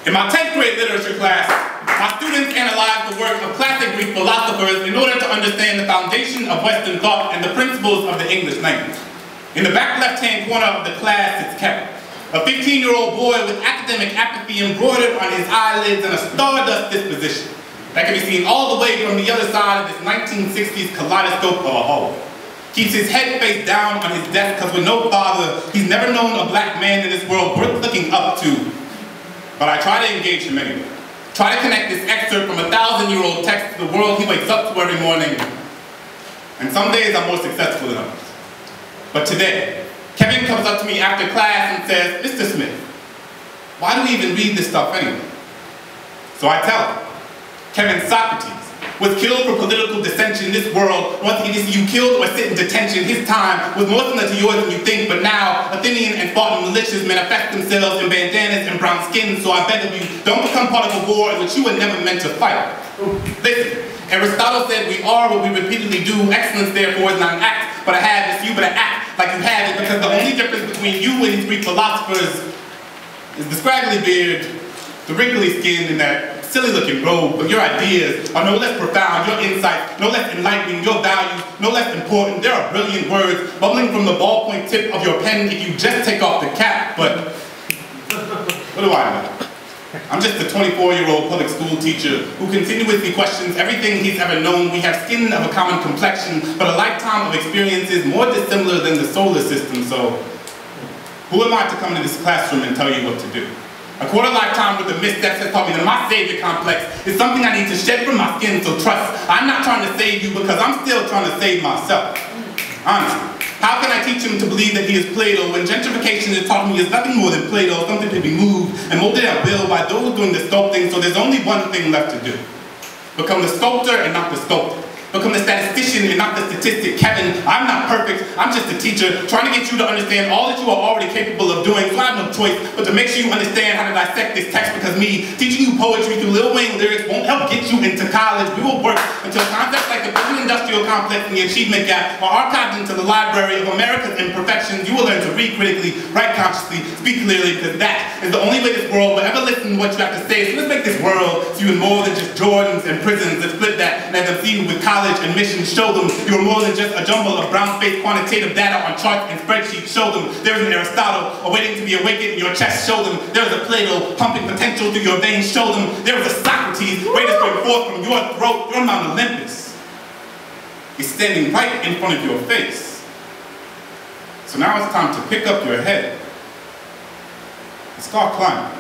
In my 10th grade literature class, my students analyzed the work of classic Greek philosophers in order to understand the foundation of Western thought and the principles of the English language. In the back left-hand corner of the class sits Kevin, a 15-year-old boy with academic apathy embroidered on his eyelids and a stardust disposition that can be seen all the way from the other side of this 1960s kaleidoscope of a hallway. Keeps his head face down on his desk because with no father, he's never known a black man in this world worth looking up to. But I try to engage him anyway. Try to connect this excerpt from a 1,000-year-old text to the world he wakes up to every morning. And some days I'm more successful than others. But today, Kevin comes up to me after class and says, "Mr. Smith, why do we even read this stuff anyway?" So I tell him, Kevin, Socrates was killed for political dissension. This world wants to either see you killed or sit in detention. His time was more similar to yours than you think, but now Athenian and Spartan militias manifest themselves in bandanas and brown skins, so I beg of you, don't become part of a war in which you were never meant to fight. Listen, Aristotle said we are what we repeatedly do. Excellence, therefore, is not an act, but a have. It's you, but an act like you have it, because the only difference between you and these Greek philosophers is the scraggly beard, the wrinkly skin, and that silly-looking robe. But your ideas are no less profound, your insights no less enlightening, your values no less important. There are brilliant words bubbling from the ballpoint tip of your pen if you just take off the cap, but what do I know? I'm just a 24-year-old public school teacher who continuously questions everything he's ever known. We have skin of a common complexion, but a lifetime of experiences more dissimilar than the solar system, so who am I to come into this classroom and tell you what to do? A quarter lifetime with the missteps has taught me that my savior complex is something I need to shed from my skin, so trust, I'm not trying to save you because I'm still trying to save myself. Honestly, how can I teach him to believe that he is Plato when gentrification has taught me he is nothing more than Plato, something to be moved and molded at will by those doing the sculpting, so there's only one thing left to do. Become the sculptor and not the sculptor. Become the statistician and not the statistic. Kevin, I'm not perfect, I'm just a teacher trying to get you to understand all that you are already capable of doing, so I have no choice but to make sure you understand how to dissect this text, because me teaching you poetry through Lil Wayne lyrics won't help get you into college. We will work until concepts like the prison industrial complex and the achievement gap are archived into the library of America's imperfections. You will learn to read critically, write consciously, speak clearly, because that is the only way this world will ever listen to what you have to say. So let's make this world see you more than just Jordans and prisons. Let's flip that and let them see you with college and missions. Show them you're more than just a jumble of brown-faced quantitative data on charts and spreadsheets. Show them there's an Aristotle awaiting to be awakened in your chest. Show them there's a Plato pumping potential through your veins. Show them there's a Socrates waiting to spring forth from your throat. Your Mount Olympus is standing right in front of your face. So now it's time to pick up your head and start climbing.